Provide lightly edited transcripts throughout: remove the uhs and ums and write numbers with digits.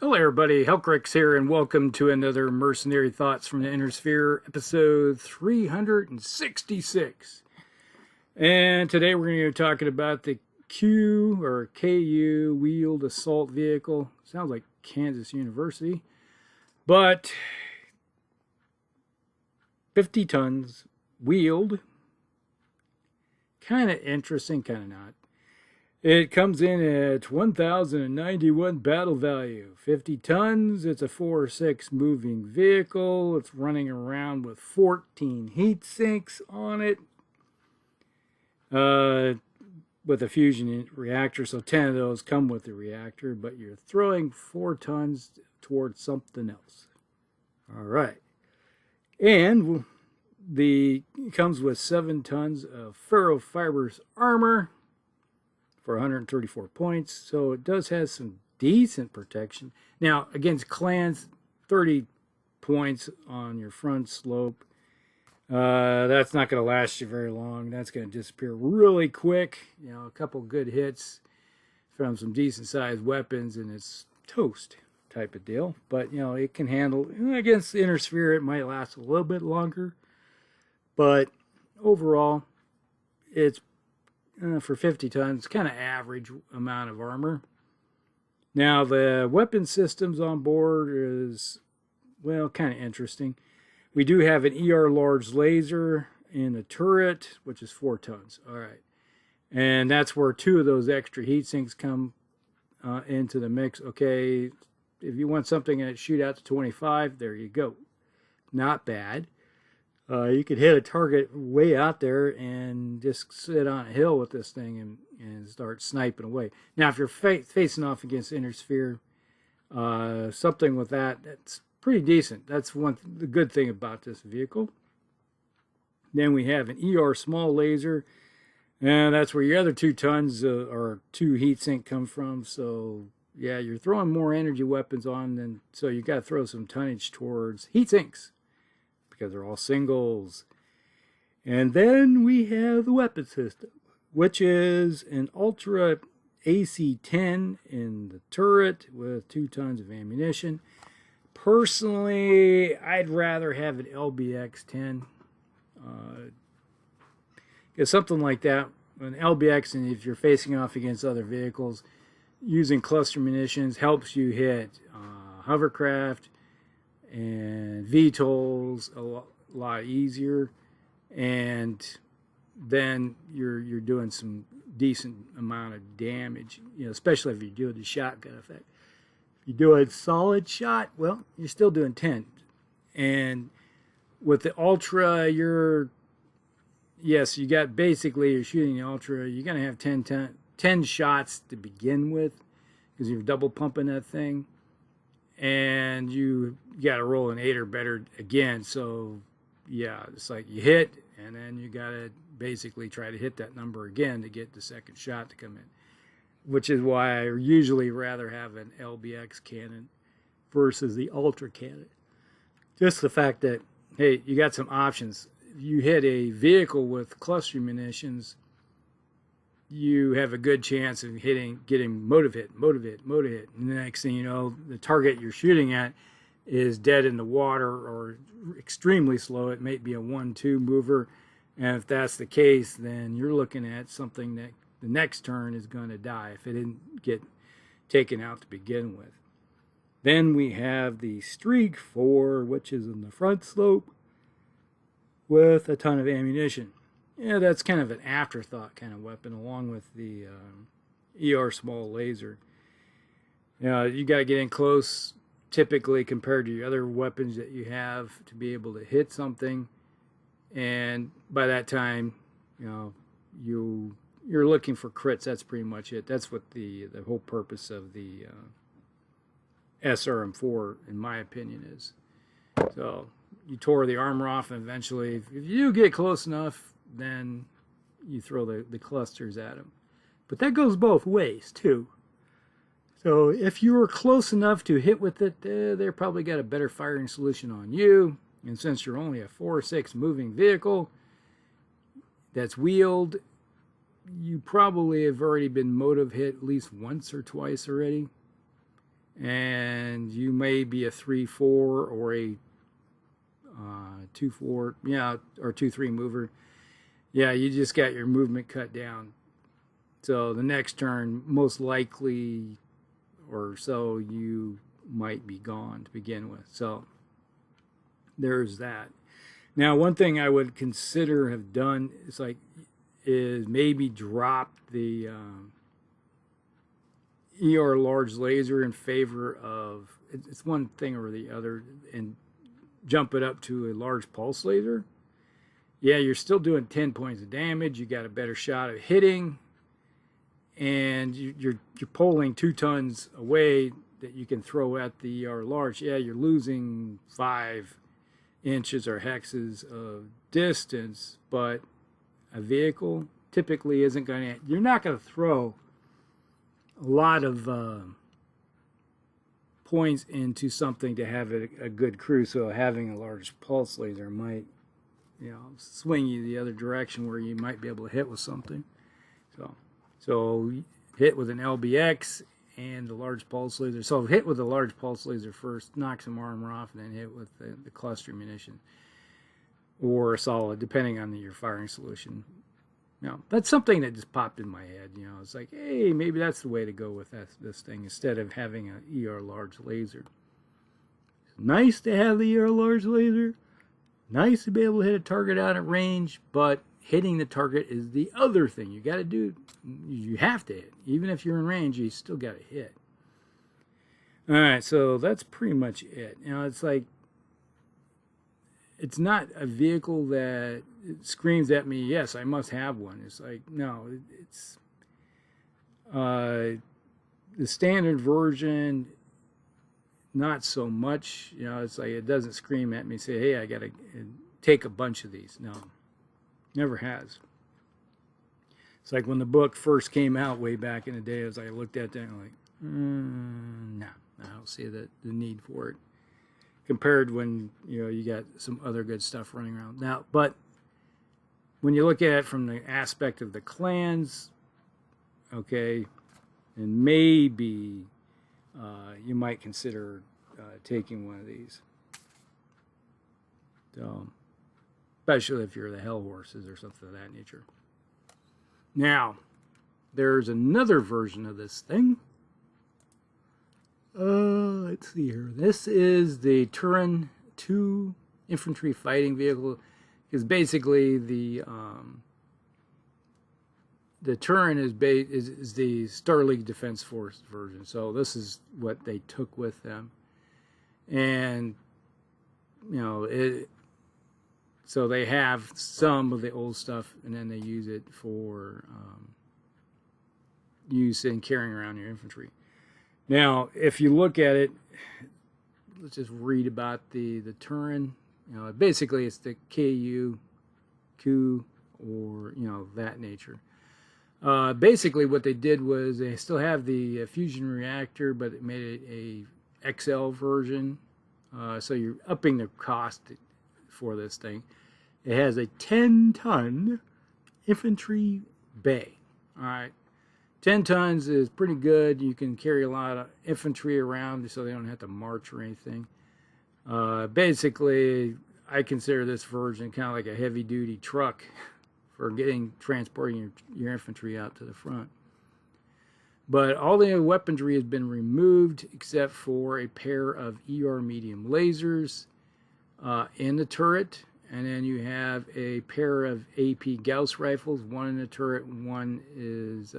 Hello everybody, Helcrix here, and welcome to another Mercenary Thoughts from the Inner Sphere, episode 366. And today we're going to be talking about the KU Wheeled Assault Vehicle. Sounds like Kansas University. But 50 tons, wheeled. Kind of interesting, kind of not. It comes in at 1,091 battle value, 50 tons. It's a 4/6 moving vehicle. It's running around with 14 heat sinks on it, with a fusion reactor. So 10 of those come with the reactor, but you're throwing 4 tons towards something else. All right, and it comes with 7 tons of ferrofibers armor for 134 points, so it does have some decent protection. Now, against clans, 30 points on your front slope. That's not going to last you very long. That's going to disappear really quick. You know, a couple good hits from some decent-sized weapons, and it's toast type of deal. But, you know, it can handle, against the Inner Sphere, it might last a little bit longer. But overall, it's for 50 tons, kind of average amount of armor. Now, the weapon systems on board is, well, kind of interesting. We do have an ER large laser in the turret, which is 4 tons. All right. And that's where 2 of those extra heat sinks come into the mix. Okay, if you want something that shoot out to 25, there you go. Not bad. You could hit a target way out there and just sit on a hill with this thing and start sniping away. Now, if you're facing off against Inner Sphere, something with that's pretty decent. That's the good thing about this vehicle. Then we have an ER small laser, and that's where your other 2 tons or 2 heat sink come from. So, yeah, you're throwing more energy weapons on, so you got to throw some tonnage towards heat sinks, because they're all singles. And then we have the weapon system, which is an Ultra AC-10 in the turret with 2 tons of ammunition. Personally, I'd rather have an LBX-10. Because something like that, an LBX, and if you're facing off against other vehicles, using cluster munitions helps you hit hovercraft and VTOLs a lot easier, and then you're doing some decent amount of damage, especially if you're doing the shotgun effect. If you're doing solid shot, well, you're still doing 10. And with the Ultra, you're shooting the Ultra, you're going to have 10 shots to begin with, because you're double pumping that thing. And you got to roll an 8 or better again. So, yeah, it's like you hit, and then you got to basically try to hit that number again to get the second shot to come in. Which is why I usually rather have an LBX cannon versus the Ultra cannon. Just the fact that, hey, you got some options. If you hit a vehicle with cluster munitions, you have a good chance of getting motive hit. And the next thing you know, the target you're shooting at is dead in the water or extremely slow. It may be a 1-2 mover. And if that's the case, then you're looking at something that the next turn is going to die if it didn't get taken out to begin with. Then we have the Streak 4, which is in the front slope with a ton of ammunition. Yeah, that's kind of an afterthought kind of weapon, along with the ER small laser. You got to get in close, typically, compared to your other weapons that you have, to be able to hit something. And by that time, you're looking for crits. That's pretty much it. That's what the whole purpose of the SRM4, in my opinion, is. So you tore the armor off, and eventually, if you get close enough, then you throw the clusters at them. But that goes both ways, too. So if you were close enough to hit with it, they're probably got a better firing solution on you. And since you're only a 4/6 moving vehicle that's wheeled, you probably have already been motive hit at least once or twice already. and you may be a 3-4 or a 2-4, yeah, or 2-3 mover. Yeah, you just got your movement cut down. So the next turn, most likely or so, you might be gone to begin with. So there's that. Now, one thing I would consider have done is maybe drop the ER large laser in favor of, it's one thing or the other, and jump it up to a large pulse laser. Yeah, you're still doing 10 points of damage. You got a better shot of hitting, and you're pulling 2 tons away that you can throw at the ER large. Yeah, you're losing 5 inches or hexes of distance, but a vehicle typically isn't going to, you're not going to throw a lot of points into something to have a good crew. So having a large pulse laser might, swing you the other direction where you might be able to hit with something. So hit with an LBX and the large pulse laser. So hit with the large pulse laser first, knock some armor off, and then hit with the cluster munition or a solid, depending on your firing solution. Now, that's something that just popped in my head. It's like, hey, maybe that's the way to go with this thing instead of having an ER large laser. It's nice to have the ER large laser. Nice to be able to hit a target out at range, but hitting the target is the other thing you got to do. You have to hit. Even if you're in range, you still got to hit. All right, so that's pretty much it. It's like, it's not a vehicle that screams at me, yes, I must have one. It's like, no, it's the standard version, not so much. It's like, it doesn't scream at me, say, hey, I got to take a bunch of these. No, never has. It's like when the book first came out way back in the day, as I looked at that, I'm like, no, I don't see the need for it. Compared when, you got some other good stuff running around. Now, but when you look at it from the aspect of the clans, okay, and maybe you might consider taking one of these. So, especially if you're the Hell Horses or something of that nature. Now, there's another version of this thing. Let's see here. This is the Turin 2 infantry fighting vehicle. Because basically the Turin is the Star League Defense Force version. So this is what they took with them, and so they have some of the old stuff, and then they use it for use in carrying around your infantry. Now, if you look at it, let's just read about the Turin. Basically it's the KU, Q, or that nature. Basically, what they did was they still have the fusion reactor, but it made it a XL version. So you're upping the cost for this thing. It has a 10-ton infantry bay. All right. 10 tons is pretty good. You can carry a lot of infantry around so they don't have to march or anything. Basically, I consider this version kind of like a heavy-duty truck for transporting your infantry out to the front. But all the weaponry has been removed except for a pair of ER medium lasers in the turret. And then you have a pair of AP Gauss rifles, one in the turret and one is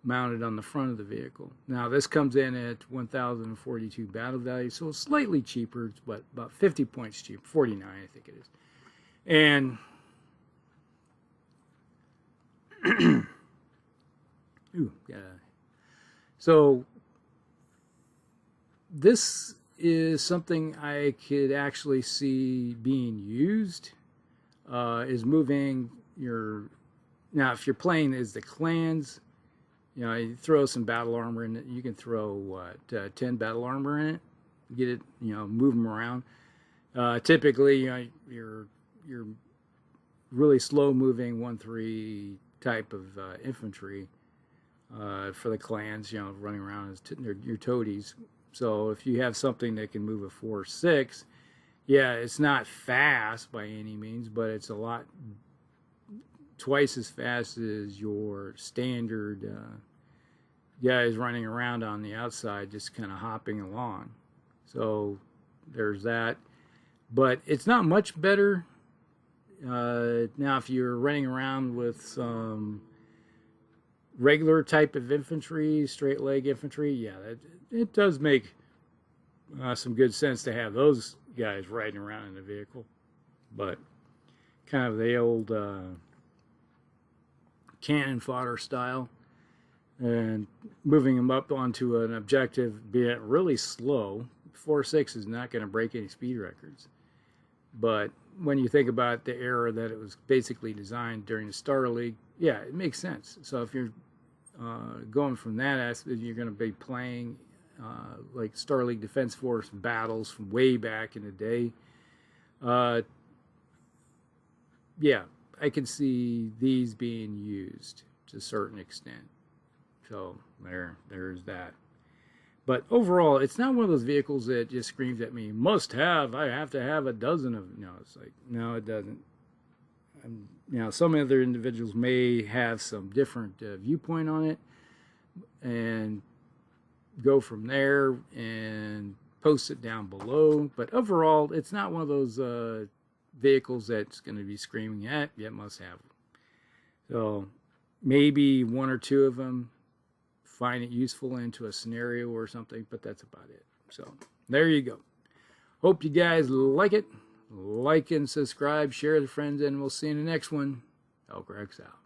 mounted on the front of the vehicle. Now this comes in at 1,042 battle value, so it's slightly cheaper. It's about 50 points cheaper, 49 I think it is. And so this is something I could actually see being used. Is moving your, now if you're playing as the clans, you throw some battle armor in it. You can throw what 10 battle armor in it, get it, move them around. Typically, you're really slow moving 1-3 type of infantry. for the clans, you know, running around as your toadies. So if you have something that can move a 4/6, yeah, it's not fast by any means, but it's a lot, twice as fast as your standard guys running around on the outside, just kind of hopping along. So there's that. But it's not much better. Now, if you're running around with some regular type of infantry, straight leg infantry, yeah, it does make some good sense to have those guys riding around in the vehicle. But kind of the old cannon fodder style, and moving them up onto an objective, be it really slow. 4/6 is not going to break any speed records. But when you think about the era that it was basically designed during the Star League, yeah, it makes sense. So if you're going from that aspect, you're going to be playing like Star League Defense Force battles from way back in the day. Yeah, I can see these being used to a certain extent. So there's that. But overall, it's not one of those vehicles that just screams at me, must have, I have to have a dozen of them. No, it's like, no, it doesn't. Now, some other individuals may have some different viewpoint on it and go from there and post it down below. But overall, it's not one of those vehicles that's going to be screaming at, yeah, must have them. So maybe one or two of them find it useful into a scenario or something, but that's about it. So there you go. Hope you guys like it. Like and subscribe, share with friends, and we'll see you in the next one. Elcrex out.